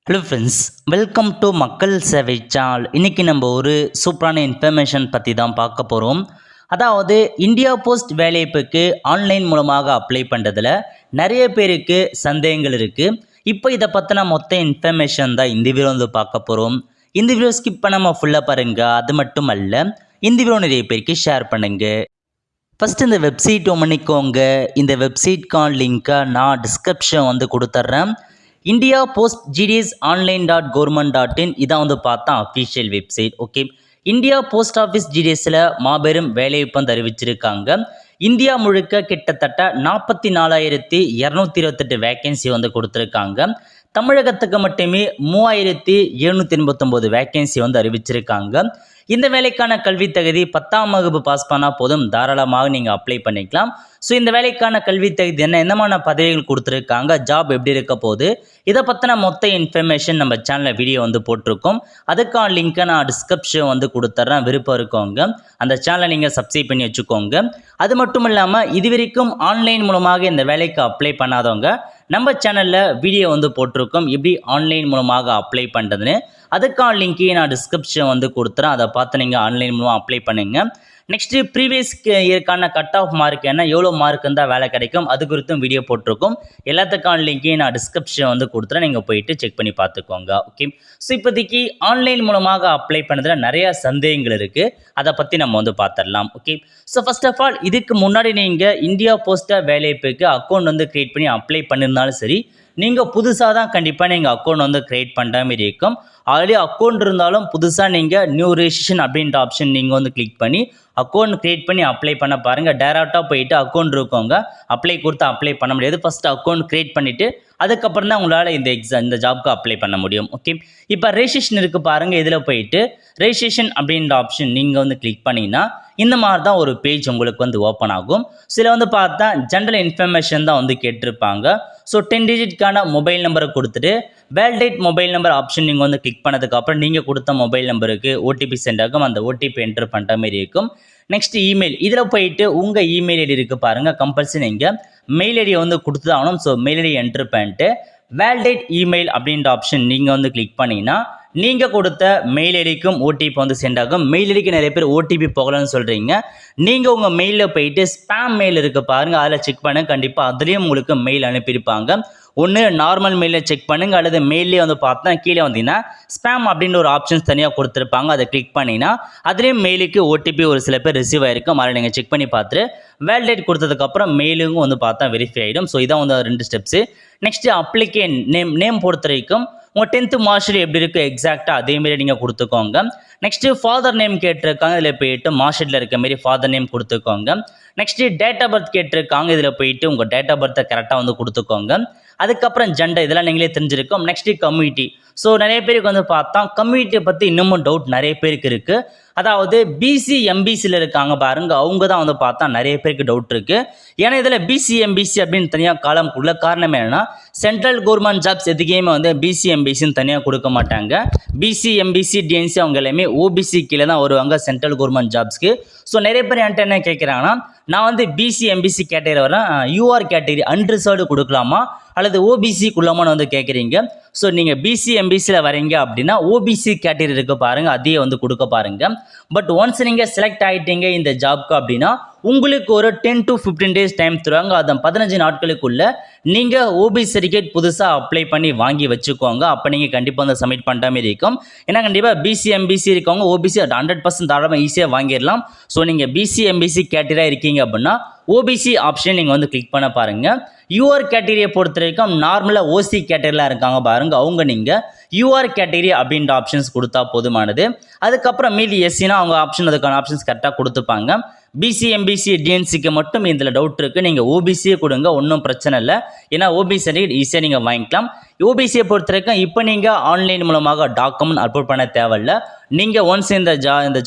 Hello friends, welcome to மக்கள் சேவை channel. இன்றைக்கி நம்ம ஒரு சூப்பரான இன்ஃபர்மேஷன் பற்றி தான் பார்க்க போகிறோம். அதாவது இந்தியா போஸ்ட் வேலைவாய்ப்புக்கு ஆன்லைன் மூலமாக அப்ளை பண்ணுறதுல நிறைய பேருக்கு சந்தேகங்கள் இருக்குது. இப்போ இதை பற்றின மொத்த இன்ஃபர்மேஷன் தான் இந்த வீடியோ வந்து பார்க்க போகிறோம். இந்த வீடியோ ஸ்கிப் பண்ணாமல் ஃபுல்லாக பாருங்கள். அது மட்டும் அல்ல, இந்த வீடியோ நிறைய பேருக்கு ஷேர் பண்ணுங்கள். ஃபஸ்ட்டு இந்த வெப்சைட் பண்ணிக்கோங்க. இந்த வெப்சைட்கான லிங்க்கை நான் டிஸ்கிரிப்ஷன் வந்து கொடுத்துட்றேன். India post GDS online .government.in இதான் வந்து பார்த்தா official website. Okay, India post office ஜிடிஎஸில் மாபெரும் வேலைவாய்ப்பு வந்து அறிவிச்சிருக்காங்க. இந்தியா முழுக்க கிட்டத்தட்ட 44,228 வேக்கன்சி வந்து கொடுத்துருக்காங்க. தமிழகத்துக்கு மட்டுமே 3,789 வேக்கன்சி வந்து அறிவிச்சிருக்காங்க. இந்த வேலைக்கான கல்வி தகுதி 10ஆம் வகுப்பு பாஸ் பண்ணால் போதும், தாராளமாக நீங்கள் அப்ளை பண்ணிக்கலாம். ஸோ இந்த வேலைக்கான கல்வி தகுதி என்ன, என்னமான பதவிகள் கொடுத்துருக்காங்க, ஜாப் எப்படி இருக்க போகுது, இதை பற்றின மொத்த இன்ஃபர்மேஷன் நம்ம சேனலில் வீடியோ வந்து போட்டிருக்கோம். அதுக்கான லிங்க்கை நான் டிஸ்கிரிப்ஷன் வந்து கொடுத்துட்றேன். விருப்பம் இருக்கவங்க அந்த சேனலை நீங்கள் சப்ஸ்கிரைப் பண்ணி வச்சுக்கோங்க. அது மட்டும் இல்லாமல் இது வரைக்கும் ஆன்லைன் மூலமாக இந்த வேலைக்கு அப்ளை பண்ணாதவங்க நம்ம சேனலில் வீடியோ வந்து போட்டிருக்கோம், எப்படி ஆன்லைன் மூலமாக அப்ளை பண்ணுறதுன்னு. அதுக்கான லிங்க்கையும் நான் டிஸ்கிரிப்ஷன் வந்து கொடுத்துறேன். அதை பார்த்து நீங்கள் ஆன்லைன் மூலமாக அப்ளை பண்ணுங்கள். நெக்ஸ்ட்டு ப்ரீவியஸ் இயர்க்கான கட் ஆஃப் மார்க் என்ன, எவ்வளோ மார்க் இருந்தால் வேலை கிடைக்கும், அது குறித்தும் வீடியோ போட்டிருக்கோம். எல்லாத்துக்கான லிங்க்கையும் நான் டிஸ்கிரிப்ஷன் வந்து கொடுத்துறேன். நீங்கள் போயிட்டு செக் பண்ணி பார்த்துக்கோங்க. ஓகே, ஸோ இப்போதைக்கு ஆன்லைன் மூலமாக அப்ளை பண்ணுறதுல நிறையா சந்தேகங்கள் இருக்குது. அதை பற்றி நம்ம வந்து பார்த்துடலாம். Okay, so first of all இதுக்கு முன்னாடி நீங்கள் இந்தியா போஸ்ட்டாக வேலைவாய்ப்புக்கு அக்கௌண்ட் வந்து க்ரியேட் பண்ணி அப்ளை பண்ணியிருந்தாலும் சரி, நீங்கள் புதுசாக தான் கண்டிப்பாக நீங்கள் அக்கௌண்ட் வந்து க்ரியேட் பண்ணுற மாதிரி இருக்கும். ஆல்ரெடி அக்கௌண்ட் இருந்தாலும் புதுசாக நீங்கள் நியூ ரெஜிஸ்ட்ரேஷன் அப்படின்ற ஆப்ஷன் நீங்கள் வந்து கிளிக் பண்ணி அக்கௌண்ட் க்ரியேட் பண்ணி அப்ளை பண்ண பாருங்கள். டேரெக்டாக போயிட்டு அக்கௌண்ட் இருக்கவங்க அப்ளை கொடுத்து அப்ளை பண்ண முடியாது. ஃபஸ்ட்டு அக்கௌண்ட் க்ரியேட் பண்ணிவிட்டு அதுக்கப்புறம் தான் உங்களால் இந்த ஜாப்க்கு அப்ளை பண்ண முடியும். ஓகே, இப்போ ரெஜிஸ்ட்ரேஷன் இருக்குது பாருங்கள். இதில் போயிட்டு ரெஜிஸ்ட்ரேஷன் அப்படின்ற ஆப்ஷன் நீங்கள் வந்து கிளிக் பண்ணிங்கன்னா இந்த மாதிரி தான் ஒரு பேஜ் உங்களுக்கு வந்து ஓப்பன் ஆகும். சில வந்து பார்த்தா ஜென்ரல் இன்ஃபர்மேஷன் தான் வந்து கேட்டிருப்பாங்க. ஸோ 10 டிஜிட்கான மொபைல் நம்பரை கொடுத்துட்டு வேலிடேட் மொபைல் நம்பர் ஆப்ஷன் நீங்கள் வந்து கிளிக் பண்ணதுக்கப்புறம் நீங்கள் கொடுத்த மொபைல் நம்பருக்கு ஓடிபி சென்ட் ஆகும். அந்த ஓடிபி என்டர் பண்ணுற மாதிரி இருக்கும். நெக்ஸ்ட் இமெயில், இதில் போயிட்டு உங்கள் இமெயில் ஐடி இருக்குது பாருங்கள். கம்பல்சரி நீங்கள் மெயில் ஐடியை வந்து கொடுத்து தான் ஆகணும். ஸோ மெயில் ஐடி என்டர் பண்ணிட்டு வேலிடேட் இமெயில் அப்படின்ற ஆப்ஷன் நீங்கள் வந்து கிளிக் பண்ணிங்கன்னா நீங்கள் கொடுத்த மெயில் ஐடிக்கும் ஓடிபி வந்து சென்ட் ஆகும். மெயில் ஐடிக்கு நிறைய பேர் ஓடிபி போகலன்னு சொல்கிறீங்க. நீங்கள் உங்கள் மெயிலில் போயிட்டு ஸ்பேம் மெயில் இருக்குது பாருங்கள், அதில் செக் பண்ணுங்கள். கண்டிப்பாக அதுலேயும் உங்களுக்கு மெயில் அனுப்பியிருப்பாங்க. ஒன்று நார்மல் மெயிலில் செக் பண்ணுங்கள், அல்லது மெயிலே வந்து பார்த்தா கீழே வந்தீங்கன்னா ஸ்பேம் அப்படின்னு ஒரு ஆப்ஷன்ஸ் தனியாக கொடுத்துருப்பாங்க. அதை கிளிக் பண்ணிங்கன்னா அதுலேயும் மெயிலுக்கு ஓடிபி ஒரு சில பேர் ரிசீவ் ஆகிருக்கும். அதை நீங்கள் செக் பண்ணி பார்த்துட்டு வேலிடேட் கொடுத்ததுக்கப்புறம் மெயிலுக்கும் வந்து பார்த்தா வெரிஃபை ஆகிடும். ஸோ இதான் வந்து 2 ஸ்டெப்ஸு. நெக்ஸ்ட்டு அப்ளிகேன் நேம் பொறுத்த வரைக்கும் உங்கள் 10th மார்க் ஷீட் எப்படி இருக்குது எக்ஸாக்டாக அதேமாரி நீங்கள் கொடுத்துக்கோங்க. நெக்ஸ்ட்டு ஃபாதர் நேம் கேட்டிருக்காங்க, இதில் போயிட்டு மார்க் ஷீட்டில் இருக்க மாரி ஃபாதர் நேம் கொடுத்துக்கோங்க. நெக்ஸ்ட்டு டேட் ஆஃப் பர்த் கேட்டிருக்காங்க, இதில் போயிட்டு உங்கள் டேட் ஆஃப் பர்த்தை கரெக்டாக வந்து கொடுத்துக்கோங்க. அதுக்கப்புறம் ஜெண்டர், இதெல்லாம் நீங்களே தெரிஞ்சிருக்கும். Next community. ஸோ நிறைய பேருக்கு வந்து பார்த்தா கம்யூனிட்டியை பற்றி இன்னமும் டவுட் நிறைய பேருக்கு இருக்குது. அதாவது பிசி எம்பிசியில் இருக்காங்க பாருங்க, அவங்க தான் வந்து பார்த்தா நிறைய பேருக்கு டவுட் இருக்குது. ஏன்னா இதில் பிசி எம்பிசி அப்படின்னு தனியாக காலம் உள்ள காரணம் என்னென்னா, சென்ட்ரல் கவர்மெண்ட் ஜாப்ஸ் எதுக்கையுமே வந்து பிசி எம்பிசின்னு தனியாக கொடுக்க மாட்டாங்க. பிசி எம்பிசி டிஎன்சி அவங்க எல்லாமே ஓபிசி கீழே தான் வருவாங்க சென்ட்ரல் கவர்மெண்ட் ஜாப்ஸ்க்கு. ஸோ நிறைய பேர் என்கிட்ட என்ன கேட்குறாங்கன்னா, நான் வந்து பிசி எம்பிசி கேட்டகரி வரேன், யூஆர் கேட்டகரி அன்ரிசர்வ்டு கொடுக்கலாமா அல்லது ஓபிசிக்குள்ளாமான்னு வந்து கேட்குறீங்க. ஸோ நீங்கள் பிசி எம்பிசியில் வரீங்க அப்படின்னா ஓபிசி கேட்டகரி இருக்க பாருங்கள், அதையே வந்து கொடுக்க பாருங்கள். பட் ஒன்ஸ் நீங்கள் செலக்ட் ஆகிட்டீங்க இந்த ஜாப்க்கு அப்படின்னா உங்களுக்கு ஒரு 10 to 15 days டைம் தருவாங்க. அதை 15 நாட்களுக்குள்ளே நீங்கள் ஓபிசி சர்டிஃபிகேட் புதுசாக அப்ளை பண்ணி வாங்கி வச்சுக்கோங்க. அப்போ நீங்கள் கண்டிப்பாக வந்து சப்மிட் பண்ணுற மாதிரி இருக்கும். ஏன்னா கண்டிப்பாக பிசி எம்பிசி இருக்கவங்க ஓபிசி 100% தாராளமாக ஈஸியாக வாங்கிடலாம். ஸோ நீங்கள் பிசி எம்பிசி கேட்டகரியாக இருக்கீங்க அப்படின்னா ஓபிசி ஆப்ஷன் நீங்கள் வந்து கிளிக் பண்ண பாருங்கள். யூஆர் கேட்டகரியை பொறுத்த வரைக்கும் நார்மலாக ஓசி கேட்டகரியில் இருக்காங்க பாருங்கள், அவங்க நீங்கள் யூஆர் கேட்டகரி அப்படின்ற ஆப்ஷன்ஸ் கொடுத்தா போதுமானது. அதுக்கப்புறம் மீதி எஸ்சினா அவங்க ஆப்ஷன் அதுக்கான ஆப்ஷன்ஸ் கரெக்டாக கொடுத்துப்பாங்க. பிசி எம்பிசி டிஎன்சிக்கு மட்டும் இதில் டவுட் இருக்குது, நீங்கள் ஓபிசியே கொடுங்க, ஒன்றும் பிரச்சனை இல்லை. ஏன்னா ஓபிசி சர்டிஃபிகேட் ஈஸியாக நீங்கள் வாங்கிக்கலாம். ஓபிசியை பொறுத்த வரைக்கும் இப்போ நீங்கள் ஆன்லைன் மூலமாக டாக்குமெண்ட் அப்லோட் பண்ண தேவையில்லை. நீங்கள் ஒன்ஸ் இந்த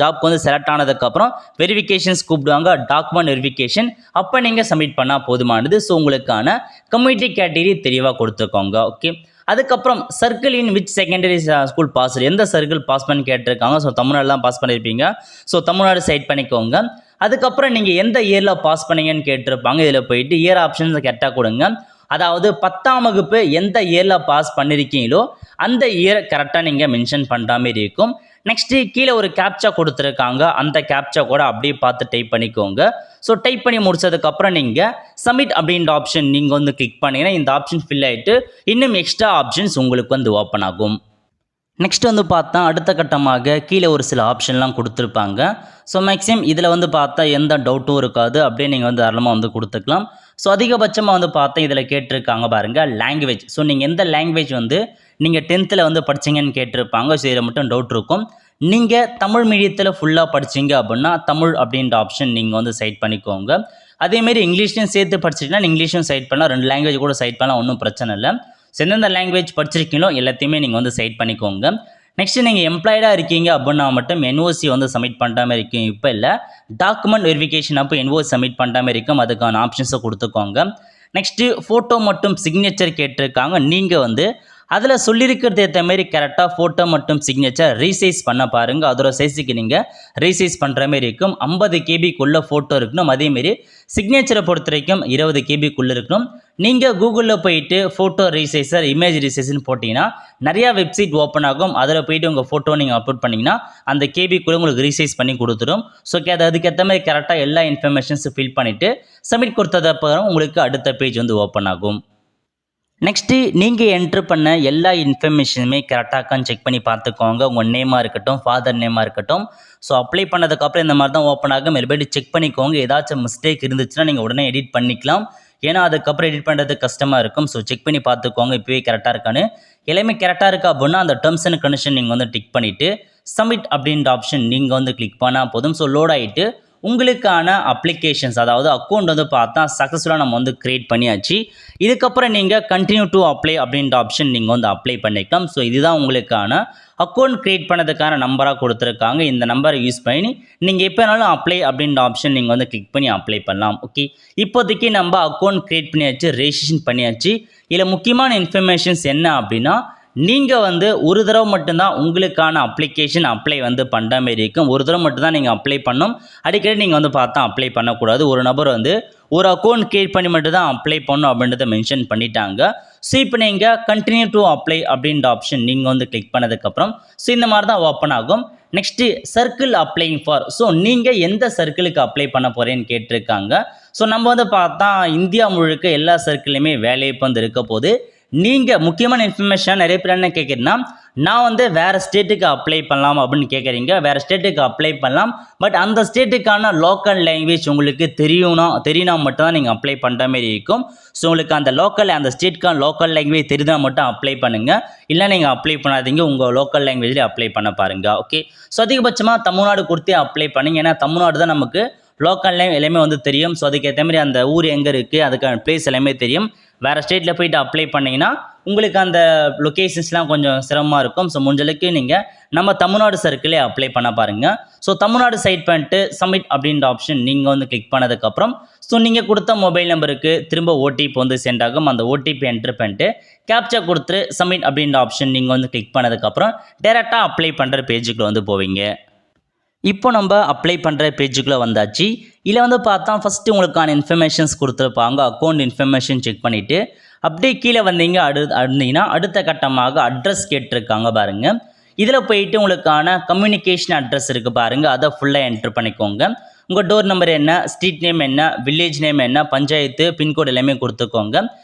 ஜாப்க்கு வந்து செலக்ட் ஆனதுக்கப்புறம் வெரிஃபிகேஷன்ஸ் கூப்பிடுவாங்க, டாக்குமெண்ட் வெரிஃபிகேஷன், அப்போ நீங்கள் சப்மிட் பண்ணால் போதுமானது. ஸோ உங்களுக்கான கம்யூனிட்டி கேட்டகரி தெளிவாக கொடுத்துக்கோங்க. ஓகே, அதுக்கப்புறம் circle in which secondary school pass, எந்த சர்க்கிள் பாஸ் பண்ணி கேட்டிருக்காங்க. ஸோ தமிழ்நாடுலாம் பாஸ் பண்ணியிருப்பீங்க. ஸோ தமிழ்நாடு சைட் பண்ணிக்கோங்க. அதுக்கப்புறம் நீங்கள் எந்த இயரில் பாஸ் பண்ணீங்கன்னு கேட்டிருப்பாங்க. இதில் போயிட்டு இயர் ஆப்ஷன்ஸ் கரெக்டாக கொடுங்க. அதாவது 10ஆம் வகுப்பு எந்த இயரில் பாஸ் பண்ணியிருக்கீங்களோ அந்த இயர் கரெக்டாக நீங்கள் மென்ஷன் பண்ணுற மாதிரி இருக்கும். நெக்ஸ்ட்டு கீழே ஒரு கேப்ச்சா கொடுத்துருக்காங்க, அந்த கேப்ச்சா கூட அப்படியே பார்த்து டைப் பண்ணிக்கோங்க. ஸோ டைப் பண்ணி முடிச்சதுக்கப்புறம் நீங்கள் சப்மிட் அப்படின்ற ஆப்ஷன் நீங்கள் வந்து கிளிக் பண்ணிங்கன்னா இந்த ஆப்ஷன் ஃபில் ஆகிட்டு இன்னும் எக்ஸ்ட்ரா ஆப்ஷன்ஸ் உங்களுக்கு வந்து ஓப்பன் ஆகும். நெக்ஸ்ட் வந்து பார்த்தா அடுத்த கட்டமாக கீழே ஒரு சில ஆப்ஷன்லாம் கொடுத்துருப்பாங்க. ஸோ மேக்ஸிமம் இதில் வந்து பார்த்தா எந்த டவுட்டும் இருக்காது, அப்படியே நீங்கள் வந்து தாராளமாக வந்து கொடுத்துக்கலாம். ஸோ அதிகபட்சமாக வந்து பார்த்தா இதில் கேட்டிருக்காங்க பாருங்கள் லாங்குவேஜ். ஸோ நீங்கள் எந்த லாங்குவேஜ் வந்து நீங்கள் 10th வந்து படிச்சிங்கன்னு கேட்டிருப்பாங்க. ஸோ இதில் மட்டும் டவுட் இருக்கும். நீங்கள் தமிழ் மீடியத்தில் ஃபுல்லாக படிச்சிங்க அப்படின்னா தமிழ் அப்படின்ற ஆப்ஷன் நீங்கள் வந்து செலக்ட் பண்ணிக்கோங்க. அதேமாரி இங்கிலீஷ்லையும் சேர்த்து படிச்சிட்டிங்கன்னா இங்கிலீஷும் செலக்ட் பண்ணலாம், 2 லாங்குவேஜ் கூட செலக்ட் பண்ணலாம், ஒன்றும் பிரச்சனை இல்லை. ஸோ எந்தெந்த லாங்குவேஜ் படிச்சிருக்கீங்களோ எல்லாத்தையுமே நீங்கள் வந்து செலக்ட் பண்ணிக்கோங்க. நெக்ஸ்ட்டு நீங்கள் எம்ப்ளாய்டாக இருக்கீங்க அப்படின்னா மட்டும் என்ஓசி வந்து சப்மிட் பண்ணுற மாதிரி இருக்கும். இப்போ இல்லை டாக்குமெண்ட் வெரிஃபிகேஷன் அப்போ என்ஓசி சப்மிட் பண்ணுற மாதிரி இருக்கும், அதுக்கான ஆப்ஷன்ஸை கொடுத்துக்கோங்க. நெக்ஸ்ட்டு ஃபோட்டோ மற்றும் சிக்னேச்சர் கேட்டிருக்காங்க. நீங்கள் வந்து அதில் சொல்லியிருக்கிறது ஏற்ற மாதிரி கரெக்டாக ஃபோட்டோ மற்றும் சிக்னேச்சர் ரீசைஸ் பண்ண பாருங்கள். அதோட சைஸுக்கு நீங்கள் ரீசைஸ் பண்ணுற மாதிரி இருக்கும். 50 கேபிக்குள்ளே ஃபோட்டோ இருக்கணும். அதேமாரி சிக்னேச்சரை பொறுத்த வரைக்கும் 20 கேபிக்குள்ளே இருக்கணும். நீங்கள் கூகுளில் போயிட்டு ஃபோட்டோ ரீசைசர் இமேஜ் ரீசைஸ்ன்னு போட்டிங்கன்னா நிறையா வெப்சைட் ஓப்பன் ஆகும். அதில் போயிட்டு உங்கள் ஃபோட்டோ நீங்கள் அப்லோட் பண்ணிங்கன்னா அந்த கேபிக்குள்ளே உங்களுக்கு ரீசைஸ் பண்ணி கொடுத்துரும். ஸோ அதுக்கேற்ற மாதிரி கரெக்டாக எல்லா இன்ஃபர்மேஷன்ஸும் ஃபில் பண்ணிவிட்டு சப்மிட் கொடுத்ததப்பறம் உங்களுக்கு அடுத்த பேஜ் வந்து ஓப்பன் ஆகும். நெக்ஸ்ட்டு நீங்கள் என்ட்ரு பண்ண எல்லா இன்ஃபர்மேஷனுமே கரெக்டாகான்னு செக் பண்ணி பார்த்துக்கோங்க. உங்கள் நேமாக இருக்கட்டும், ஃபாதர் நேமாக இருக்கட்டும். ஸோ அப்ளை பண்ணதுக்கப்புறம் இந்த மாதிரி தான் ஓப்பன் ஆகும். மறுபடி செக் பண்ணிக்கோங்க. ஏதாச்சும் மிஸ்டேக் இருந்துச்சுன்னா நீங்கள் உடனே எடிட் பண்ணிக்கலாம். ஏன்னா அதுக்கப்புறம் எடிட் பண்ணுறது கஷ்டமாக இருக்கும். ஸோ செக் பண்ணி பார்த்துக்கோங்க இப்போவே கரெக்டாக இருக்கான்னு. எல்லாமே கரெக்டாக இருக்கா அப்படின்னா அந்த டேர்ம்ஸ் அண்ட் கண்டிஷன் நீங்கள் வந்து டிக் பண்ணிவிட்டு சப்மிட் அப்படின்ற ஆப்ஷன் நீங்கள் வந்து கிளிக் பண்ணால் போதும். ஸோ லோட் ஆகிட்டு உங்களுக்கான அப்ளிகேஷன்ஸ் அதாவது அக்கௌண்ட் வந்து பார்த்தா சக்ஸஸ்ஃபுல்லாக நம்ம வந்து க்ரியேட் பண்ணியாச்சு. இதுக்கப்புறம் நீங்கள் கண்டினியூ டு அப்ளை அப்படின்ற ஆப்ஷன் நீங்கள் வந்து அப்ளை பண்ணிக்கலாம். ஸோ இதுதான் உங்களுக்கான அக்கௌண்ட் க்ரியேட் பண்ணதுக்கான நம்பராக கொடுத்துருக்காங்க. இந்த நம்பரை யூஸ் பண்ணி நீங்கள் எப்போ வேணாலும் அப்ளை அப்படின்ற ஆப்ஷன் நீங்கள் வந்து கிளிக் பண்ணி அப்ளை பண்ணலாம். ஓகே, இப்போதைக்கு நம்ம அக்கௌண்ட் க்ரியேட் பண்ணியாச்சு, ரெஜிஸ்ட்ரேஷன் பண்ணியாச்சு. இதில் முக்கியமான இன்ஃபர்மேஷன்ஸ் என்ன அப்படின்னா நீங்கள் வந்து ஒரு தடவை மட்டும்தான் உங்களுக்கான அப்ளிகேஷன் அப்ளை வந்து பண்ணுற மாரி இருக்கும். ஒரு தடவை மட்டும்தான் நீங்கள் அப்ளை பண்ணணும். அடிக்கடி நீங்கள் வந்து பார்த்தா அப்ளை பண்ணக்கூடாது. ஒரு நபர் வந்து ஒரு அக்கௌண்ட் க்ரியேட் பண்ணி மட்டும் தான் அப்ளை பண்ணணும் அப்படின்றத மென்ஷன் பண்ணிட்டாங்க. ஸோ இப்போ நீங்கள் கண்டினியூ டு அப்ளை அப்படின்ற ஆப்ஷன் நீங்கள் வந்து கிளிக் பண்ணதுக்கப்புறம் ஸோ இந்த மாதிரி தான் ஓப்பன் ஆகும். Next circle அப்ளைங் for. ஸோ நீங்கள் எந்த சர்க்கிளுக்கு அப்ளை பண்ண போகிறேன்னு கேட்டிருக்காங்க. ஸோ நம்ம வந்து பார்த்தா இந்தியா முழுக்க எல்லா சர்க்கிளையுமே வேலைவாய்ப்பு வந்து இருக்க போது. நீங்கள் முக்கியமான இன்ஃபர்மேஷன் நிறைய பேர் என்ன கேட்குறீங்கன்னா நான் வந்து வேறு ஸ்டேட்டுக்கு அப்ளை பண்ணலாம் அப்படின்னு கேட்குறீங்க. வேறு ஸ்டேட்டுக்கு அப்ளை பண்ணலாம், பட் அந்த ஸ்டேட்டுக்கான லோக்கல் லாங்குவேஜ் உங்களுக்கு தெரியும்னா மட்டும்தான் நீங்கள் அப்ளை பண்ணுற மாதிரி இருக்கும். ஸோ உங்களுக்கு அந்த ஸ்டேட்டுக்கான லோக்கல் லாங்குவேஜ் தெரிஞ்சா மட்டும் அப்ளை பண்ணுங்கள். இல்லை நீங்கள் அப்ளை பண்ணாதீங்க, உங்கள் லோக்கல் லாங்குவேஜ்லேயே அப்ளை பண்ண பாருங்கள். ஓகே, ஸோ அதிகபட்சமாக தமிழ்நாடு கொடுத்தே அப்ளை பண்ணுங்க. ஏன்னா தமிழ்நாடு தான் நமக்கு லோக்கல் லைன் எல்லாமே வந்து தெரியும். ஸோ அதுக்கேற்ற மாதிரி அந்த ஊர் எங்கே இருக்குது அதுக்கான பிளேஸ் எல்லாமே தெரியும். வேறு ஸ்டேட்டில் போய்ட்டு அப்ளை பண்ணிங்கன்னா உங்களுக்கு அந்த லொக்கேஷன்ஸ்லாம் கொஞ்சம் சிரமமாக இருக்கும். ஸோ முடிஞ்சளவுக்கு நீங்கள் நம்ம தமிழ்நாடு சர்க்கிளே அப்ளை பண்ண பாருங்கள். ஸோ தமிழ்நாடு சைட் பண்ணிட்டு சப்மிட் அப்படின்ற ஆப்ஷன் நீங்கள் வந்து கிளிக் பண்ணதுக்கப்புறம் ஸோ நீங்கள் கொடுத்த மொபைல் நம்பருக்கு திரும்ப ஓடிபி வந்து சென்ட் ஆகும். அந்த ஓடிபி என்ட்ரு பண்ணிட்டு கேப்ச்சா கொடுத்துட்டு சப்மிட் அப்படின்ற ஆப்ஷன் நீங்கள் வந்து கிளிக் பண்ணதுக்கப்புறம் டேரெக்டாக அப்ளை பண்ணுற பேஜுக்குள்ளே வந்து போவீங்க. இப்போ நம்ம அப்ளை பண்ணுற பேஜுக்குள்ளே வந்தாச்சு. இதில் வந்து பார்த்தா ஃபஸ்ட்டு உங்களுக்கான இன்ஃபர்மேஷன்ஸ் கொடுத்துருப்பாங்க. அக்கௌண்ட் இன்ஃபர்மேஷன் செக் பண்ணிவிட்டு அப்படியே கீழே வந்தீங்கன்னா அடுத்த கட்டமாக அட்ரஸ் கேட்டிருக்காங்க பாருங்கள். இதில் போயிட்டு உங்களுக்கான கம்யூனிகேஷன் அட்ரஸ் இருக்குது பாருங்கள், அதை ஃபுல்லாக என்ட்ரு பண்ணிக்கோங்க. உங்கள் டோர் நம்பர் என்ன, ஸ்ட்ரீட் நேம் என்ன, வில்லேஜ் நேம் என்ன, பஞ்சாயத்து பின்கோடு எல்லாமே கொடுத்துக்கோங்க.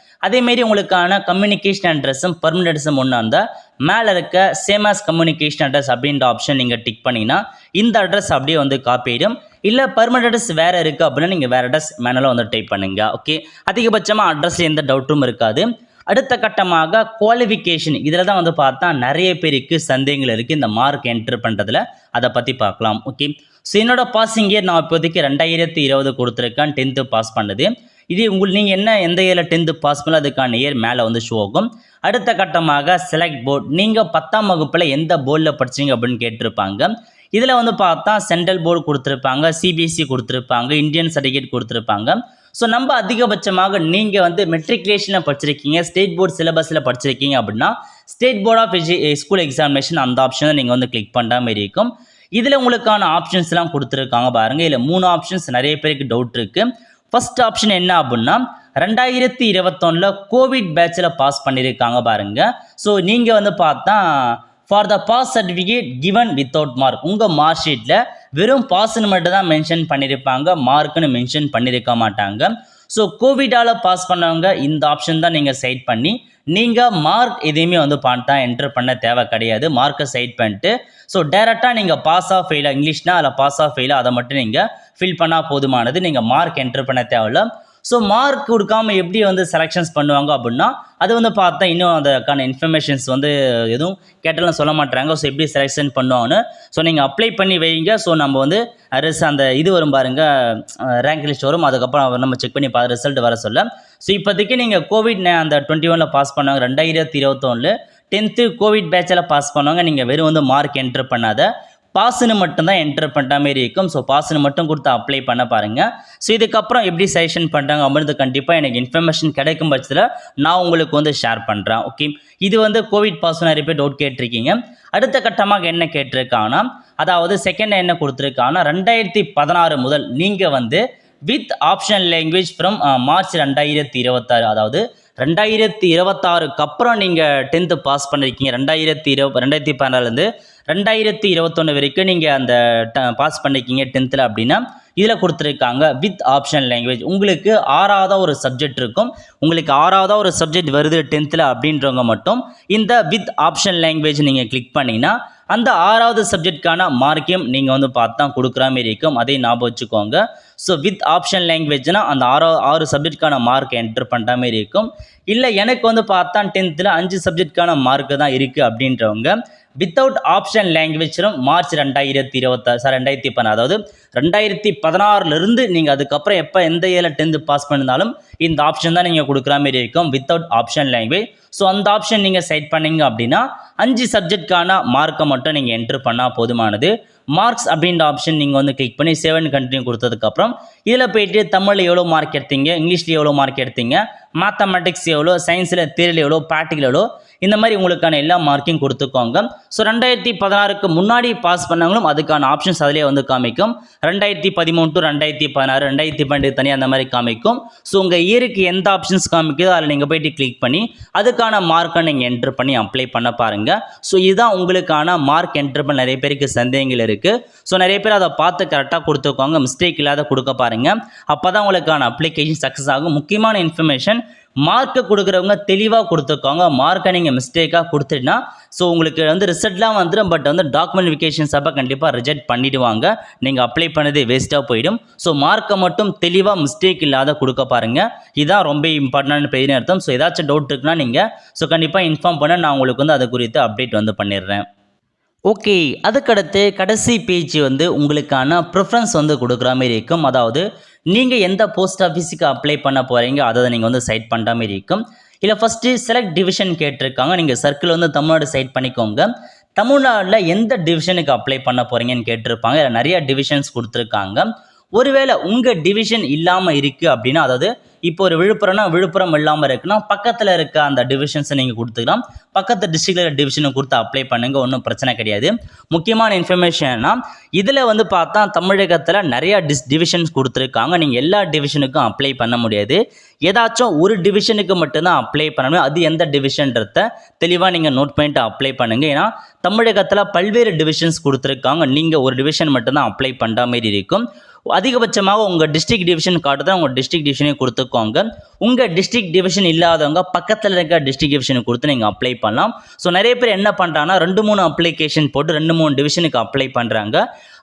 அதேமாரி உங்களுக்கான கம்யூனிகேஷன் அட்ரஸும் பர்மனெண்ட் அட்ரஸும் ஒன்றா இருந்தால் மேலே இருக்க சேம் ஆஸ் கம்யூனிகேஷன் அட்ரஸ் அப்படின்ற ஆப்ஷன் நீங்கள் டிக் பண்ணிங்கன்னா இந்த அட்ரஸ் அப்படியே வந்து காப்பி ஆகிடும். இல்லை பர்மனெண்ட் அட்ரஸ் வேறு இருக்குது அப்படின்னா நீங்கள் வேறு அட்ரஸ் மேனுவலாக வந்து டைப் பண்ணுங்க. ஓகே, அதிகபட்சமாக அட்ரஸில் எந்த டவுட்டும் இருக்காது. அடுத்த கட்டமாக குவாலிஃபிகேஷன். இதில் தான் வந்து பார்த்தா நிறைய பேருக்கு சந்தேகங்கள் இருக்குது இந்த மார்க் என்ட்ரு பண்ணுறதுல. அதை பற்றி பார்க்கலாம். ஓகே, ஸோ என்னோட பாசிங் இயர் நான் இப்போதைக்கு 2020 கொடுத்துருக்கேன். 10th பாஸ் பண்ணது. இது நீங்கள் எந்த இயரில் 10th பாஸ் பண்ணல அதுக்கான இயர் மேலே வந்து ஷோ ஆகும். அடுத்த கட்டமாக செலக்ட் போர்ட். நீங்கள் 10ஆம் வகுப்பில் எந்த போர்டில் படிச்சிங்க அப்படின்னு கேட்டிருப்பாங்க. இதில் வந்து பார்த்தா சென்ட்ரல் போர்டு கொடுத்துருப்பாங்க, சிபிஎஸ்சி கொடுத்துருப்பாங்க, இந்தியன் சர்டிஃபிகேட் கொடுத்துருப்பாங்க. ஸோ நம்ம அதிகபட்சமாக நீங்கள் வந்து மெட்ரிகுலேஷனில் படிச்சிருக்கீங்க, ஸ்டேட் போர்டு சிலபஸில் படிச்சிருக்கீங்க அப்படின்னா state board of school examination அந்த ஆப்ஷனை நீங்கள் வந்து கிளிக் பண்ணுற மாதிரி இருக்கும். இதில் உங்களுக்கான ஆப்ஷன்ஸ்லாம் கொடுத்துருக்காங்க பாருங்கள். இதில் 3 ஆப்ஷன்ஸ் நிறைய பேருக்கு டவுட் இருக்குது. ஃபர்ஸ்ட் ஆப்ஷன் என்ன அப்படின்னா 2021 கோவிட் பேட்சில் பாஸ் பண்ணியிருக்காங்க பாருங்க. ஸோ நீங்கள் வந்து பார்த்தா for the pass certificate given without mark, உங்கள் மார்க் ஷீட்டில் வெறும் பாஸ்ன்னு மட்டும் தான் மென்ஷன் பண்ணியிருப்பாங்க, மார்க்குன்னு மென்ஷன் பண்ணியிருக்க மாட்டாங்க. ஸோ கோவிடால் பாஸ் பண்ணவங்க இந்த ஆப்ஷன் தான் நீங்கள் சைட் பண்ணி நீங்கள் மார்க் எதையுமே வந்து பார்த்தா என்டர் பண்ண தேவை கிடையாது. மார்க்கை சைட் பண்ணிட்டு ஸோ டேரெக்டாக நீங்கள் பாஸ் ஆஃப் ஃபெயிலாக இங்கிலீஷ்னால் அதில் பாஸ் ஆஃப் ஃபெயிலாக அதை மட்டும் நீங்கள் ஃபில் பண்ணால் போதுமானது. நீங்கள் மார்க் என்டர் பண்ண தேவையில்ல. ஸோ மார்க் கொடுக்காம எப்படி வந்து செலெக்ஷன்ஸ் பண்ணுவாங்க அப்படின்னா அது வந்து பார்த்தா இன்னும் அதுக்கான இன்ஃபர்மேஷன்ஸ் வந்து எதுவும் கேட்டாலும் சொல்ல மாட்டாங்க. ஸோ எப்படி செலெக்ஷன் பண்ணுவாங்கன்னு ஸோ நீங்கள் அப்ளை பண்ணி வைங்க. ஸோ நம்ம வந்து அந்த இது வரும் பாருங்கள், ரேங்க் லிஸ்ட் வரும், அதுக்கப்புறம் நம்ம செக் பண்ணி ரிசல்ட் வர சொல்ல. ஸோ இப்போதைக்கு நீங்கள் கோவிட் அந்த 21 பாஸ் பண்ணவங்க 2021 10th கோவிட் பேட்சில் பாஸ் பண்ணவங்க நீங்கள் வெறும் வந்து மார்க் என்டர் பண்ணாத பாஸ்ன்னு மட்டும்தான் என்டர் பண்ணுற மாதிரி இருக்கும். ஸோ பாஸ்ன்னு மட்டும் கொடுத்து அப்ளை பண்ண பாருங்கள். ஸோ இதுக்கப்புறம் எப்படி செலெக்ஷன் பண்ணுறாங்க அப்படின்னு கண்டிப்பாக எனக்கு இன்ஃபர்மேஷன் கிடைக்கும் பட்சத்தில் நான் உங்களுக்கு வந்து ஷேர் பண்ணுறேன். ஓகே, இது வந்து கோவிட் பாஸ் நிறைய பேர் டவுட் கேட்டிருக்கீங்க. அடுத்த கட்டமாக என்ன கேட்டிருக்காங்கன்னா அதாவது செகண்ட் என்ன கொடுத்துருக்காங்கன்னா 2016 முதல் நீங்கள் வந்து with option language from March 2026, அதாவது 2026க்கு அப்புறம் நீங்கள் 10th பாஸ் பண்ணியிருக்கீங்க. 2016லேருந்து 2021 வரைக்கும் நீங்கள் அந்த பாஸ் பண்ணியிருக்கீங்க 10th அப்படின்னா இதில் கொடுத்துருக்காங்க வித் ஆப்ஷன் லாங்குவேஜ். உங்களுக்கு 6வது ஒரு சப்ஜெக்ட் இருக்கும், உங்களுக்கு 6வது ஒரு சப்ஜெக்ட் வருது 10th அப்படின்றவங்க மட்டும் இந்த வித் ஆப்ஷன் லாங்குவேஜ் நீங்கள் கிளிக் பண்ணிங்கன்னா அந்த 6வது சப்ஜெக்ட்கான மார்க்கையும் நீங்கள் வந்து பார்த்து தான் கொடுக்குற மாதிரி இருக்கும். அதையும் ஞாபகம் வச்சுக்கோங்க. ஸோ வித் ஆப்ஷன் லாங்குவேஜ்னால் அந்த 6 சப்ஜெக்ட்கான மார்க் என்டர் பண்ணுற மாதிரி இருக்கும். இல்லை எனக்கு வந்து பார்த்தா 10th 5 சப்ஜெக்ட்கான மார்க்கு தான் இருக்குது அப்படின்றவங்க வித்தவுட் ஆப்ஷன் லாங்குவேஜும் மார்ச் 2016 அதாவது 2016லேருந்து நீங்கள் அதுக்கப்புறம் எப்போ எந்த இயரில் 10th பாஸ் பண்ணியிருந்தாலும் இந்த ஆப்ஷன் தான் நீங்கள் கொடுக்குற மாதிரி இருக்கும் வித்தவுட் ஆப்ஷன் லாங்குவேஜ். ஸோ அந்த ஆப்ஷன் நீங்கள் செட் பண்ணிங்க அப்படின்னா 5 சப்ஜெக்ட்கான மார்க்கை மட்டும் நீங்கள் என்ட்ரு பண்ணால் போதுமானது. மார்க்ஸ் அப்படின்ற ஆப்ஷன் நீங்கள் வந்து கிளிக் பண்ணி சேவ் கண்டினியூ கொடுத்ததுக்கப்புறம் இதில் போய்ட்டு தமிழில் எவ்வளோ மார்க் எடுத்தீங்க, இங்கிலீஷில் எவ்வளோ மார்க் எடுத்தீங்க, மேத்தமெட்டிக்ஸ் எவ்வளோ, சயின்ஸில் தியரியில் எவ்வளோ, ப்ராக்டிக்கல் எவ்வளோ, இந்த மாதிரி உங்களுக்கான எல்லா மார்க்கையும் கொடுத்துக்கோங்க. ஸோ 2016க்கு முன்னாடி பாஸ் பண்ணவங்களும் அதுக்கான ஆப்ஷன்ஸ் அதிலே வந்து காமிக்கும். 2013 to 2016, 2012 தனியாக அந்த மாதிரி காமிக்கும். ஸோ உங்கள் இயருக்கு எந்த ஆப்ஷன்ஸ் காமிக்குதோ அதில் நீங்கள் போய்ட்டு கிளிக் பண்ணி அதுக்கான மார்க்கை நீங்கள் என்ட்ரு பண்ணி அப்ளை பண்ண பாருங்கள். ஸோ இதுதான் உங்களுக்கான மார்க் என்ட்ரு பண்ண நிறைய பேருக்கு சந்தேகங்கள் இருக்குது. ஸோ நிறைய பேர் அதை பார்த்து கரெக்டாக கொடுத்துக்கோங்க, மிஸ்டேக் இல்லாத கொடுக்க பாருங்கள். அப்போ தான் உங்களுக்கான அப்ளிகேஷன் சக்ஸஸ் ஆகும். முக்கியமான இன்ஃபர்மேஷன், மார்க்கை கொடுக்குறவங்க தெளிவாக கொடுத்துக்கோங்க. மார்க்கை நீங்கள் மிஸ்டேக்காக கொடுத்துட்டுனா ஸோ உங்களுக்கு வந்து ரிசல்ட்லாம் வந்துடும், பட் வந்து டாக்குமெண்டிஃபிகேஷன்ஸ் அப்போ கண்டிப்பாக ரிஜெக்ட் பண்ணிவிடுவாங்க, நீங்கள் அப்ளை பண்ணதே வேஸ்ட்டாக போயிடும். ஸோ மார்க்கை மட்டும் தெளிவாக மிஸ்டேக் இல்லாத கொடுக்க பாருங்கள். இதுதான் ரொம்ப இம்பார்ட்டன்டான பெரிய அர்த்தம். ஸோ ஏதாச்சும் டவுட் இருக்குன்னா நீங்கள் ஸோ கண்டிப்பாக இன்ஃபார்ம் பண்ண, நான் உங்களுக்கு வந்து அதை குறித்து அப்டேட் வந்து பண்ணிடுறேன். ஓகே, அதுக்கடுத்து கடைசி பேஜ் வந்து உங்களுக்கான ப்ரிஃபரன்ஸ் வந்து கொடுக்குற மாதிரி இருக்கும். அதாவது நீங்கள் எந்த போஸ்ட் ஆஃபீஸுக்கு அப்ளை பண்ண போகிறீங்க அதை நீங்கள் வந்து சைட் பண்ணுற மாதிரி இருக்கும். இல்லை ஃபஸ்ட்டு செலக்ட் டிவிஷன் கேட்டிருக்காங்க. நீங்கள் சர்க்கிள் வந்து தமிழ்நாடு சைட் பண்ணிக்கோங்க. தமிழ்நாட்டில் எந்த டிவிஷனுக்கு அப்ளை பண்ண போகிறீங்கன்னு கேட்டிருப்பாங்க. இதில் நிறைய டிவிஷன்ஸ் கொடுத்துருக்காங்க. ஒருவேளை உங்கள் டிவிஷன் இல்லாமல் இருக்குது அப்படின்னா, அதாவது இப்போ ஒரு விழுப்புரம்னா விழுப்புரம் இல்லாமல் இருக்குன்னா பக்கத்தில் இருக்க அந்த டிவிஷன்ஸை நீங்கள் கொடுத்துக்கலாம். பக்கத்து டிஸ்ட்ரிக்டில் டிவிஷனை கொடுத்து அப்ளை பண்ணுங்கள், ஒன்றும் பிரச்சனை கிடையாது. முக்கியமான இன்ஃபர்மேஷன்னா இதில் வந்து பார்த்தா தமிழகத்தில் நிறையா டிவிஷன்ஸ் கொடுத்துருக்காங்க. நீங்கள் எல்லா டிவிஷனுக்கும் அப்ளை பண்ண முடியாது, ஏதாச்சும் ஒரு டிவிஷனுக்கு மட்டும்தான் அப்ளை பண்ண முடியும். அது எந்த டிவிஷன்றதை தெளிவாக நீங்கள் நோட் பண்ணிட்டு அப்ளை பண்ணுங்கள். ஏன்னா தமிழகத்தில் பல்வேறு டிவிஷன்ஸ் கொடுத்துருக்காங்க, நீங்கள் ஒரு டிவிஷன் மட்டும்தான் அப்ளை பண்ணுற மாதிரி இருக்கும். அதிகபட்சமாக உங்கள் டிஸ்ட்ரிக்ட் டிவிஷன் கார்டு தான் உங்கள் டிஸ்ட்ரிக்ட் டிவிஷனே கொடுத்துக்கோங்க. உங்கள் டிஸ்ட்ரிக்ட் டிவிஷன் இல்லாதவங்க பக்கத்தில் இருக்க டிஸ்ட்ரிக்ட் டிவிஷனை கொடுத்து நீங்கள் அப்ளை பண்ணலாம். ஸோ நிறைய பேர் என்ன பண்ணுறாங்கன்னா 2-3 அப்ளிகேஷன் போட்டு 2-3 டிவிஷனுக்கு அப்ளை பண்ணுறாங்க.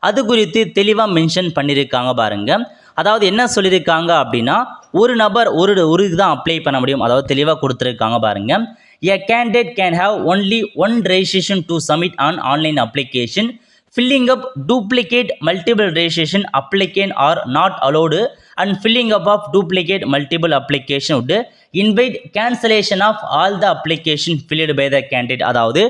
அது குறித்து தெளிவாக மென்ஷன் பண்ணியிருக்காங்க பாருங்கள். அதாவது என்ன சொல்லியிருக்காங்க அப்படின்னா ஒரு நபர் ஒரு தான் அப்ளை பண்ண முடியும். அதாவது தெளிவாக கொடுத்துருக்காங்க பாருங்கள். A candidate can have only one registration to submit an online application. Filling up duplicate multiple registration applicant are not allowed, and filling up of duplicate multiple application would invite cancellation of all the application filled by the candidate. அதாவது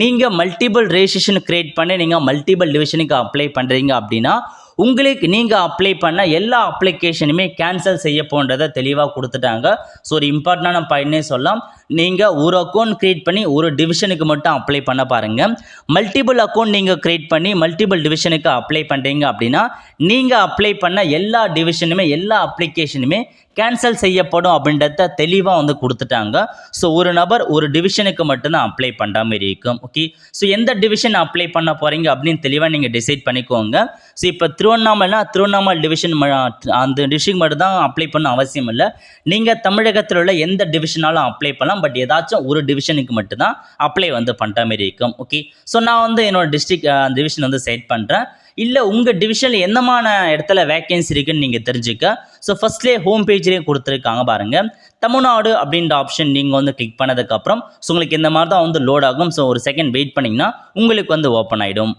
நீங்கள் multiple registration create பண்ணி நீங்கள் multiple டிவிஷனுக்கு apply பண்ணுறீங்க அப்படின்னா உங்களுக்கு நீங்கள் apply பண்ண எல்லா அப்ளிகேஷனுமே கேன்சல் செய்ய போன்றதை தெளிவாக கொடுத்துட்டாங்க. ஸோ ஒரு இம்பார்ட்டண்டான பாயிண்ட்னே சொல்லலாம். நீங்கள் ஒரு அக்கௌண்ட் க்ரியேட் பண்ணி ஒரு டிவிஷனுக்கு மட்டும் அப்ளை பண்ண பாருங்கள். மல்டிபிள் அக்கௌண்ட் நீங்கள் க்ரியேட் பண்ணி மல்டிபிள் டிவிஷனுக்கு அப்ளை பண்ணுறீங்க அப்படின்னா நீங்கள் அப்ளை பண்ண எல்லா டிவிஷனுமே எல்லா அப்ளிகேஷனுமே கேன்சல் செய்யப்படும் அப்படின்றத தெளிவாக வந்து கொடுத்துட்டாங்க. ஸோ ஒரு நபர் ஒரு டிவிஷனுக்கு மட்டும்தான் அப்ளை பண்ணுற மாதிரி இருக்கும். ஓகே, ஸோ எந்த டிவிஷன் அப்ளை பண்ண போகிறீங்க அப்படின்னு தெளிவாக நீங்கள் டிசைட் பண்ணிக்கோங்க. ஸோ இப்போ திருவண்ணாமலை டிவிஷன் அந்த டிஸ்ட்ரிக்ட் மட்டும் தான் அப்ளை பண்ண அவசியம் இல்லை. நீங்கள் தமிழகத்தில் உள்ள எந்த டிவிஷனாலும் அப்ளை பண்ணலாம். பட் ஏதாச்சும் ஒரு டிவிஷனுக்கு மட்டும்தான் அப்ளை வந்து பண்ணுற மாதிரி இருக்கும். ஓகே, ஸோ நான் வந்து என்னோட டிவிஷன் வந்து செட் பண்ணுறேன். இல்லை உங்கள் டிவிஷனில் எந்தமான இடத்துல வேக்கன்சி இருக்குன்னு நீங்கள் தெரிஞ்சுக்க ஸோ ஃபஸ்ட்லேயே ஹோம் பேஜ்லேயே கொடுத்துருக்காங்க பாருங்கள். தமிழ்நாடு அப்படின்ற ஆப்ஷன் நீங்கள் வந்து கிளிக் பண்ணதுக்கப்புறம் ஸோ உங்களுக்கு இந்த மாதிரி தான் வந்து லோட் ஆகும். ஸோ ஒரு செகண்ட் வெயிட் பண்ணிங்கன்னா உங்களுக்கு வந்து ஓப்பன் ஆகிடும்.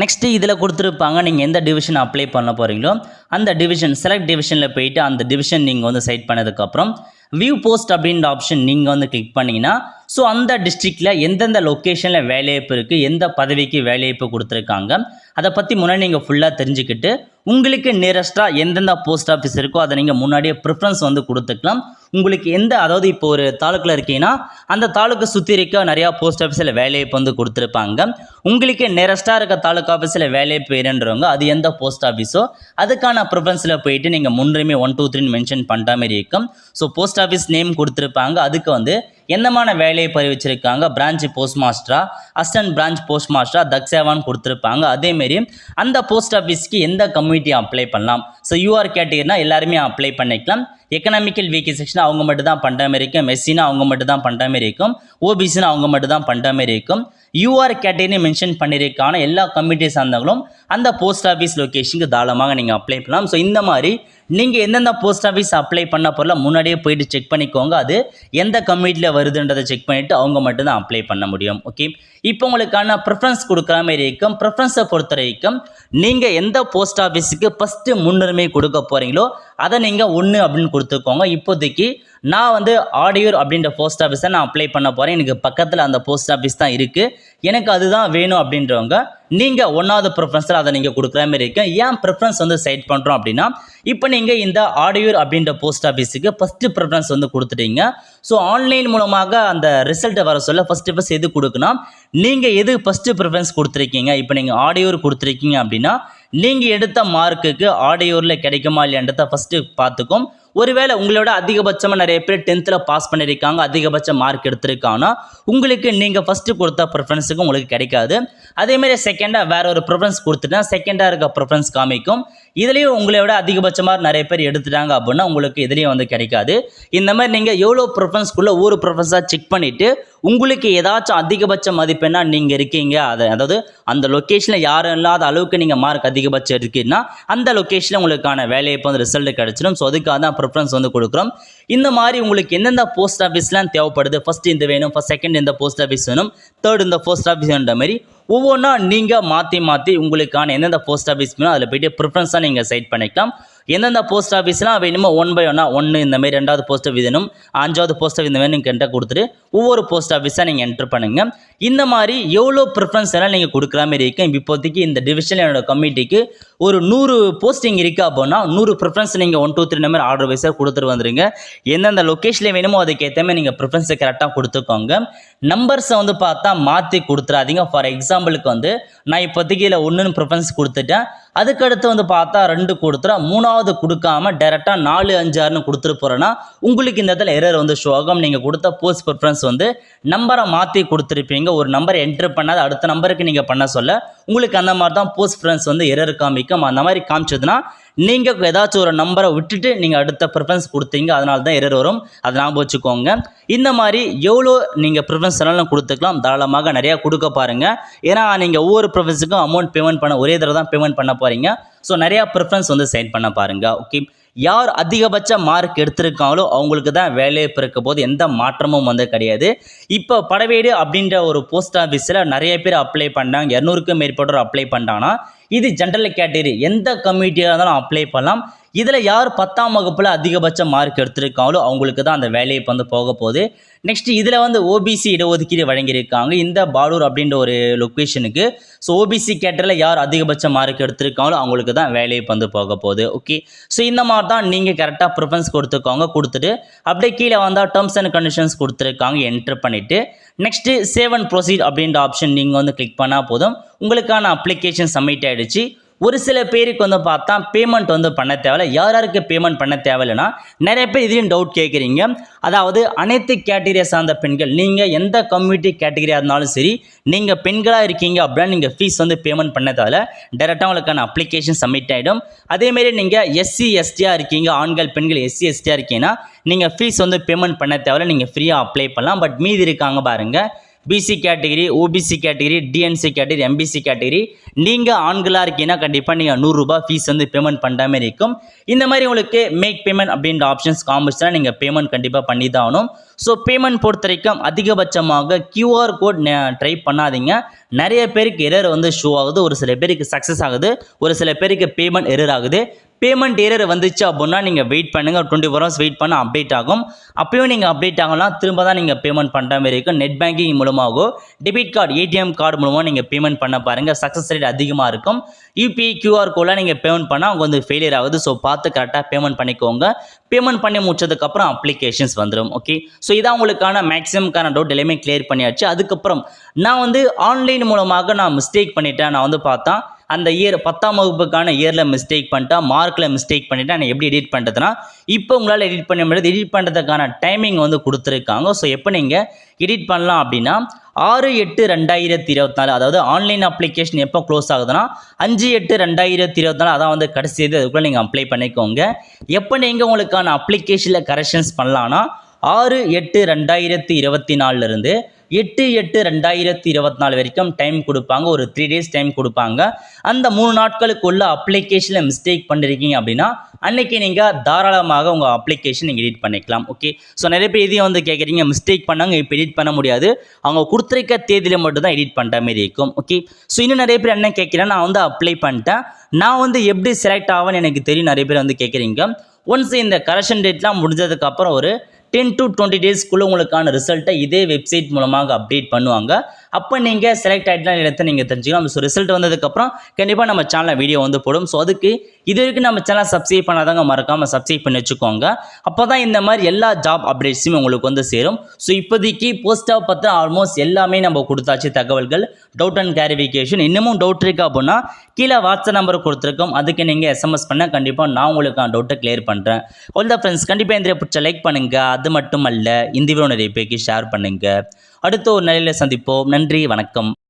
நெக்ஸ்ட்டு இதில் கொடுத்துருப்பாங்க நீங்கள் எந்த டிவிஷன் அப்ளை பண்ண போகிறீங்களோ அந்த டிவிஷன் செலக்ட் டிவிஷனில் போயிட்டு அந்த டிவிஷன் நீங்கள் வந்து செலக்ட் பண்ணதுக்கப்புறம் வியூ போஸ்ட் அப்படின்ற ஆப்ஷன் நீங்கள் வந்து கிளிக் பண்ணிங்கன்னா ஸோ அந்த டிஸ்ட்ரிக்டில் எந்தெந்த லொக்கேஷனில் வேலைவாய்ப்பு இருக்குது, எந்த பதவிக்கு வேலைவாய்ப்பு கொடுத்துருக்காங்க அதை பற்றி முன்னாடி நீங்கள் ஃபுல்லாக தெரிஞ்சுக்கிட்டு உங்களுக்கு நியரஸ்ட்டாக எந்தெந்த போஸ்ட் ஆஃபீஸ் இருக்கோ அதை நீங்கள் முன்னாடியே ப்ரிஃபரன்ஸ் வந்து கொடுத்துக்கலாம். உங்களுக்கு அதாவது இப்போ ஒரு தாலுக்கில் இருக்கீங்கன்னா அந்த தாலுக்கு சுற்றி இருக்க நிறையா போஸ்ட் ஆஃபீஸில் வேலைவாய்ப்பு வந்து கொடுத்துருப்பாங்க. உங்களுக்கு நியரஸ்ட்டாக இருக்க தாலுக்கா ஆஃபீஸில் வேலைவாய்ப்பு வேணுன்றவங்க அது எந்த போஸ்ட் ஆஃபீஸோ அதுக்கான ப்ரிஃபரன்ஸில் போயிட்டு நீங்கள் முன்னுரிமை 1 2 3 மென்ஷன் பண்ணுற மாதிரி இருக்கும். ஸோ போஸ்ட் ஆஃபீஸ் நேம் கொடுத்துருப்பாங்க. அதுக்கு வந்து எந்தமான வேலையை அறிவிச்சிருக்காங்க, பிரான்ச் போஸ்ட் மாஸ்டரா, அசிஸ்டன்ட் பிரான்ச் போஸ்ட் மாஸ்டரா, தக்ஸேவான்னு கொடுத்துருப்பாங்க. அதேமாரி அந்த போஸ்ட் ஆஃபீஸ்க்கு எந்த கம்யூனிட்டி அப்ளை பண்ணலாம். ஸோ யூஆர் கேட்டகரினா எல்லாருமே அப்ளை பண்ணிக்கலாம். எக்கனாமிக்கல் வீக் செக்ஷன் அவங்க மட்டும் தான் பண்ணுற மாதிரி இருக்கும். எஸ்சினா அவங்க மட்டும் தான் பண்ணுற மாதிரி இருக்கும். ஓபிசினா அவங்க மட்டும் தான் பண்ணுற மாதிரி இருக்கும். யூஆர் கேட்டகரி மென்ஷன் பண்ணியிருக்கான எல்லா கம்யூனிட்டிஸ் சார்ந்தவங்களும் அந்த போஸ்ட் ஆஃபீஸ் லொக்கேஷனுக்கு தாராளமாக நீங்கள் அப்ளை பண்ணலாம். ஸோ இந்த மாதிரி நீங்கள் எந்தெந்த போஸ்ட் ஆஃபீஸ் அப்ளை பண்ண போகிறல முன்னாடியே போயிட்டு செக் பண்ணிக்கோங்க. அது எந்த கம்யூனிட்டியில் வருதுன்றதை செக் பண்ணிவிட்டு அவங்க மட்டும்தான் அப்ளை பண்ண முடியும். ஓகே, இப்போ உங்களுக்கான ப்ரிஃபரன்ஸ் கொடுக்குற மாதிரி இருக்கும். ப்ரிஃபரன்ஸை பொறுத்த வரைக்கும் நீங்கள் எந்த போஸ்ட் ஆஃபீஸுக்கு ஃபஸ்ட்டு முன்னுரிமை கொடுக்க போகிறீங்களோ அதை நீங்கள் 1 அப்படின்னு கொடுத்துக்கோங்க. இப்போதைக்கு நான் வந்து ஆடியூர் அப்படின்ற போஸ்ட் ஆஃபீஸை நான் அப்ளை பண்ண போகிறேன். எனக்கு பக்கத்தில் அந்த போஸ்ட் ஆஃபீஸ் தான் இருக்குது, எனக்கு அதுதான் வேணும் அப்படின்றவங்க நீங்கள் 1வது ப்ரிஃபரன்ஸில் அதை நீங்கள் கொடுக்குற மாதிரி இருக்கும். ஏன் ப்ரிஃபரன்ஸ் வந்து செட் பண்ணுறோம் அப்படின்னா இப்போ நீங்கள் இந்த ஆடியூர் அப்படின்ற போஸ்ட் ஆஃபீஸுக்கு ஃபஸ்ட்டு ப்ரிஃபரன்ஸ் வந்து கொடுத்துட்டீங்க. ஸோ ஆன்லைன் மூலமாக அந்த ரிசல்ட்டை வர சொல்ல ஃபஸ்ட்டு எது கொடுக்கணும், நீங்கள் எது ஃபஸ்ட்டு ப்ரிஃபரன்ஸ் கொடுத்துருக்கீங்க. இப்போ நீங்கள் ஆடியூர் கொடுத்துருக்கீங்க அப்படின்னா நீங்கள் எடுத்த மார்க்குக்கு ஆடியூரில் கிடைக்குமா இல்லைன்றதை ஃபஸ்ட்டு பார்த்துக்கும். ஒருவேளை உங்களோட அதிகபட்சமாக நிறைய பேர் 10th பாஸ் பண்ணியிருக்காங்க, அதிகபட்ச மார்க் எடுத்திருக்காங்கன்னா உங்களுக்கு நீங்கள் ஃபஸ்ட்டு கொடுத்த ப்ரிஃபரன்ஸுக்கு உங்களுக்கு கிடைக்காது. அதேமாதிரி செகண்டாக வேற ஒரு ப்ரிஃபரன்ஸ் கொடுத்துட்டா செகண்டாக இருக்க ப்ரிஃபரன்ஸ் காமிக்கும். இதுலேயும் உங்களோட அதிகபட்சமாக நிறைய பேர் எடுத்துட்டாங்க அப்படின்னா உங்களுக்கு இதுலேயும் வந்து கிடைக்காது. இந்த மாதிரி நீங்கள் எவ்வளோ ப்ரிஃபரன்ஸ்க்குள்ளே ஒவ்வொரு ப்ரிஃபரன்ஸாக செக் பண்ணிவிட்டு உங்களுக்கு ஏதாச்சும் அதிகபட்ச மதிப்பெண்ணா நீங்கள் இருக்கீங்க, அதாவது அந்த லொக்கேஷனில் யாரும் இல்லாத அளவுக்கு நீங்கள் மார்க் அதிகபட்சம் இருக்குன்னா அந்த லொக்கேஷனில் உங்களுக்கான வேலையை வந்து ரிசல்ட் கிடச்சிடும். ஸோ அதுக்காக தான் ப்ரிஃபரன்ஸ் வந்து கொடுக்குறோம். இந்த மாதிரி உங்களுக்கு எந்தெந்த போஸ்ட் ஆஃபீஸ்லாம் தேவைப்படுது, ஃபஸ்ட்டு இந்த வேணும், செகண்ட் இந்த போஸ்ட் ஆஃபீஸ் வேணும், தேர்ட் இந்த போஸ்ட் ஆஃபீஸ் வேணுன்ற மாதிரி ஒவ்வொன்றா நீங்கள் மாற்றி உங்களுக்கான எந்தெந்த போஸ்ட் ஆஃபீஸ் வேணும் அதில் போய்ட்டு ப்ரிஃபரன்ஸாக நீங்கள் செட் பண்ணிக்கலாம். எந்தெந்த போஸ்ட் ஆஃபீஸ்லாம் வேணுமோ 1 by 1 இந்த மாதிரி 2வது போஸ்ட் ஆஃபீஸ் வேணும், 5வது போஸ்ட் ஆஃபீஸ் இந்த மாதிரி நீங்கள் என்கிட்ட கொடுத்துட்டு ஒவ்வொரு போஸ்ட் ஆஃபீஸாக நீங்கள் என்ட்ரு பண்ணுங்கள். இந்த மாதிரி எவ்வளோ ப்ரிஃபரன்ஸ் எல்லாம் நீங்கள் கொடுக்குற மாதிரி இருக்கும். இப்போதைக்கு இந்த டிவிஷனில் என்னோட கம்யூனிட்டிக்கு ஒரு 100 போஸ்டிங் இருக்குது அப்படின்னா 100 ப்ரிஃபரன்ஸ் நீங்கள் 1 2 3 இந்த மாதிரி ஆர்டர் வைஸாக கொடுத்துட்டு வந்துடுங்க. எந்தெந்த லொக்கேஷனில் வேணுமோ அதுக்கேற்ற மாதிரி நீங்கள் ப்ரிஃபரன்ஸை கரெக்டாக கொடுத்துக்கோங்க. நம்பர்ஸை வந்து பார்த்தா மாற்றி கொடுத்துறாதீங்க. ஃபார் எக்ஸாம்பிளுக்கு வந்து நான் இப்போதைக்கு இதில் 1 ப்ரிஃபரன்ஸ் கொடுத்துட்டேன், அதுக்கடுத்து வந்து பார்த்தா 2 கொடுத்துறேன், 3வது கொடுக்காம டேரெக்டாக 4 5 6ன்னு கொடுத்துட்டு போகிறேன்னா உங்களுக்கு இந்த இடத்துல எரர் வந்து ஷோ ஆகும். நீங்கள் கொடுத்த போஸ்ட் ப்ரிஃபரன்ஸ் வந்து நம்பரை மாற்றி கொடுத்துருப்பீங்க. ஒரு நம்பர் என்ட்ரு பண்ணாத அடுத்த நம்பருக்கு நீங்கள் பண்ண சொல்ல உங்களுக்கு அந்த மாதிரி தான் போஸ்ட் ப்ரிஃபரன்ஸ் வந்து எரர் காமிக்கும். அந்த மாதிரி காமிச்சதுன்னா நீங்கள் ஏதாச்சும் ஒரு நம்பரை விட்டுட்டு நீங்கள் அடுத்த ப்ரிஃபரன்ஸ் கொடுத்தீங்க, அதனால தான் எரர் வரும். அதை ஞாபகம் வச்சுக்கோங்க. இந்த மாதிரி எவ்வளோ நீங்கள் ப்ரிஃபரன்ஸ் எல்லாம் கொடுத்துக்கலாம், தாராளமாக நிறையா கொடுக்க பாருங்கள். ஏன்னா நீங்கள் ஒவ்வொரு ப்ரிஃபரன்ஸுக்கும் அமௌண்ட் பேமெண்ட் பண்ண ஒரே தடவை தான் பேமெண்ட் பண்ண போகிறீங்க. ஸோ நிறையா ப்ரிஃபரன்ஸ் வந்து செட் பண்ண பாருங்கள். ஓகே, யார் அதிகபட்ச மார்க் எடுத்திருக்காங்களோ அவங்களுக்கு தான் வேலையை பிறக்க போது எந்த மாற்றமும் வந்து கிடையாது. இப்போ படவேடு அப்படின்ற ஒரு போஸ்ட் ஆஃபீஸில் நிறைய பேர் அப்ளை பண்ணாங்க, 200க்கும் மேற்பட்டோர் அப்ளை பண்ணாங்கன்னா இது ஜென்ரல் கேட்டகரி எந்த கம்யூனிட்டியாக இருந்தாலும் அப்ளை பண்ணலாம். இதில் யார் 10ஆம் வகுப்பில் அதிகபட்ச மார்க் எடுத்திருக்காங்களோ அவங்களுக்கு தான் அந்த வேலையை இப்போ வந்து போக போகுது. நெக்ஸ்ட் இதில் வந்து ஓபிசி இடஒதுக்கீடு வழங்கியிருக்காங்க இந்த பாலூர் அப்படின்ற ஒரு லொக்கேஷனுக்கு. ஸோ ஓபிசி கேட்டரில் யார் அதிகபட்ச மார்க் எடுத்திருக்காங்களோ அவங்களுக்கு தான் வேலையை வந்து போக போகுது. ஓகே, ஸோ இந்த மாதிரி தான் நீங்கள் கரெக்டாக ப்ரிஃபரன்ஸ் கொடுத்துருக்காங்க. கொடுத்துட்டு அப்படியே கீழே வந்தால் டேர்ம்ஸ் அண்ட் கண்டிஷன்ஸ் கொடுத்துருக்காங்க. என்ட்ரு பண்ணிவிட்டு நெக்ஸ்ட்டு சேவ் அண்ட் ப்ரொசீட் அப்படின்ற ஆப்ஷன் நீங்கள் வந்து கிளிக் பண்ணால் போதும். உங்களுக்கான அப்ளிகேஷன் சப்மிட் ஆகிடுச்சு. ஒரு சில பேருக்கு வந்து பார்த்தா பேமெண்ட் வந்து பண்ண தேவையில்ல. யார் யாருக்கு பேமெண்ட் பண்ண தேவையில்லைன்னா நிறைய பேர் இதுலேயும் டவுட் கேட்குறீங்க. அதாவது அனைத்து கேட்டகரியை சார்ந்த பெண்கள், நீங்கள் எந்த கம்யூனிட்டி கேட்டகரியாக இருந்தாலும் சரி, நீங்கள் பெண்களாக இருக்கீங்க அப்படின்னா நீங்கள் ஃபீஸ் வந்து பேமெண்ட் பண்ண தேவையில்ல. டேரெக்டாக உங்களுக்கான அப்ளிகேஷன் சப்மிட் ஆகிடும். அதேமாரி நீங்கள் எஸ்சி எஸ்டியாக இருக்கீங்க, ஆண்கள் பெண்கள் எஸ்சி எஸ்டியாக இருக்கீங்கன்னா நீங்கள் ஃபீஸ் வந்து பேமெண்ட் பண்ண தேவையில்ல. நீங்கள் ஃப்ரீயாக அப்ளை பண்ணலாம். பட் மீதி இருக்காங்க பாருங்கள், BC category, OBC category, DNC category, MBC category, நீங்கள் ஆண்களாக இருக்கீங்கன்னா கண்டிப்பாக நீங்கள் 100 ரூபாய் ஃபீஸ் வந்து பேமெண்ட் பண்ணுற மாதிரி இருக்கும். இந்த மாதிரி உங்களுக்கு மேக் பேமெண்ட் அப்படின்ற ஆப்ஷன்ஸ் காமிச்சுன்னா நீங்கள் பேமெண்ட் கண்டிப்பாக பண்ணி தான் ஆகணும். ஸோ பேமெண்ட் பொறுத்த வரைக்கும் அதிகபட்சமாக கியூஆர் கோட் ட்ரை பண்ணாதீங்க. நிறைய பேருக்கு எரர் வந்து ஷோ ஆகுது, ஒரு சில பேருக்கு சக்ஸஸ் ஆகுது, ஒரு சில பேருக்கு பேமெண்ட் எரர் ஆகுது. பேமெண்ட் எரர் வந்துச்சு அப்படின்னா நீங்கள் வெயிட் பண்ணுங்கள், 24 ஹவர்ஸ் வெயிட் பண்ண அப்டேட் ஆகும். அப்பயும் நீங்கள் அப்டேட் ஆகலாம், திரும்ப தான் நீங்கள் பேமெண்ட் பண்ணுற மாதிரி இருக்கும். நெட் பேங்கிங் மூலமாகவோ டெபிட் கார்டு, ஏடிஎம் கார்டு மூலமாக நீங்கள் பேமெண்ட் பண்ண பாருங்கள், சக்ஸஸ் ரேட் அதிகமாக இருக்கும். யூபிஐ கியூஆர் கோடெலாம் நீங்கள் பேமெண்ட் பண்ணால் அவங்க வந்து ஃபெயிலியர் ஆகுது. ஸோ பார்த்து கரெக்டாக பேமெண்ட் பண்ணிக்கோங்க. பேமெண்ட் பண்ணி முடிச்சதுக்கப்புறம் அப்ளிகேஷன்ஸ் வந்துடும். ஓகே, ஸோ இதான் உங்களுக்கான மேக்ஸிமம்கான டவுட் எல்லாமே கிளியர் பண்ணியாச்சு. அதுக்கப்புறம் நான் வந்து ஆன்லைன் மூலமாக நான் மிஸ்டேக் பண்ணிட்டேன். நான் வந்து பார்த்தா அந்த இயர் 10ஆம் வகுப்புக்கான இயரில் மிஸ்டேக் பண்ணிட்டேன், மார்க்கில் மிஸ்டேக் பண்ணிட்டேன். நான் எப்படி எடிட் பண்ணுறதுனா இப்போ உங்களால் எடிட் பண்ண முடியாது. எடிட் பண்ணுறதுக்கான டைமிங் வந்து கொடுத்துருக்காங்க. ஸோ எப்போ நீங்கள் எடிட் பண்ணலாம் அப்படின்னா 6/8/2024, அதாவது ஆன்லைன் அப்ளிகேஷன் எப்போ க்ளோஸ் ஆகுதுன்னா 5/8/2024, அதான் வந்து கடைசி தேதி. அதுக்குள்ளே நீங்கள் அப்ளை பண்ணிக்கோங்க. எப்போ நீங்கள் உங்களுக்கான அப்ளிகேஷனில் கரெக்ஷன்ஸ் பண்ணலான்னா 6/8/2024 8/8/2024 வரைக்கும் டைம் கொடுப்பாங்க. ஒரு 3 days டைம் கொடுப்பாங்க. அந்த 3 நாட்களுக்குள்ள அப்ளிகேஷனில் மிஸ்டேக் பண்ணிருக்கீங்க அப்படின்னா அன்னைக்கு நீங்கள் தாராளமாக உங்கள் அப்ளிகேஷன் நீங்கள் எடிட் பண்ணிக்கலாம். ஓகே, ஸோ நிறைய பேர் இதையும் வந்து கேட்குறீங்க, மிஸ்டேக் பண்ணாங்க இப்போ எடிட் பண்ண முடியாது, அவங்க கொடுத்துருக்க தேதியில் மட்டும் தான் எடிட் பண்ணுற மாதிரி இருக்கும். ஓகே, ஸோ இன்னும் நிறைய பேர் என்ன கேட்குறேன், நான் வந்து அப்ளை பண்ணிட்டேன், நான் வந்து எப்படி செலக்ட் ஆவேன்னு எனக்கு தெரியும். நிறைய பேர் வந்து கேட்குறீங்க. ஒன்ஸ் இந்த கரெக்ஷன் டேட்லாம் முடிஞ்சதுக்கப்புறம் ஒரு 10 to 20 டேஸ்க்குள்ளே உங்களுக்கான ரிசல்ட்டை இதே வெப்சைட் மூலமாக அப்டேட் பண்ணுவாங்க. அப்போ நீங்கள் செலக்ட் ஆகிட்டலாம் எடுத்து நீங்கள் தெரிஞ்சுக்கலாம். ஸோ ரிசல்ட் வந்ததுக்கப்புறம் கண்டிப்பாக நம்ம சேனலில் வீடியோ வந்து போடும். ஸோ அதுக்கு இது வரைக்கும் நம்ம சேனல் சப்ஸ்கிரைப் பண்ணாதாங்க மறக்காமல் சப்ஸ்கிரைப் பண்ணி வச்சுக்கோங்க. அப்போ தான் இந்த மாதிரி எல்லா ஜாப் அப்டேட்ஸும் உங்களுக்கு வந்து சேரும். ஸோ இப்போதைக்கு போஸ்ட்டாக பார்த்தா ஆல்மோஸ்ட் எல்லாமே நம்ம கொடுத்தாச்சு தகவல்கள், டவுட் அண்ட் கிளாரிஃபிகேஷன். இன்னமும் டவுட் இருக்கு அப்படின்னா கீழே வாட்ஸ்அப் நம்பர் கொடுத்துருக்கோம், அதுக்கு நீங்கள் எஸ்எம்எஸ் பண்ண கண்டிப்பாக நான் உங்களுக்கான டவுட்டை கிளியர் பண்ணுறேன். ஆல் த ஃப்ரெண்ட்ஸ், கண்டிப்பாக இந்த பிடிச்ச லைக் பண்ணுங்கள். அது மட்டும் அல்ல, இந்த வீடியோ நிறைய பேருக்கு ஷேர் பண்ணுங்கள். அடுத்த ஒரு நிலையில் சந்திப்போம். நன்றி, வணக்கம்.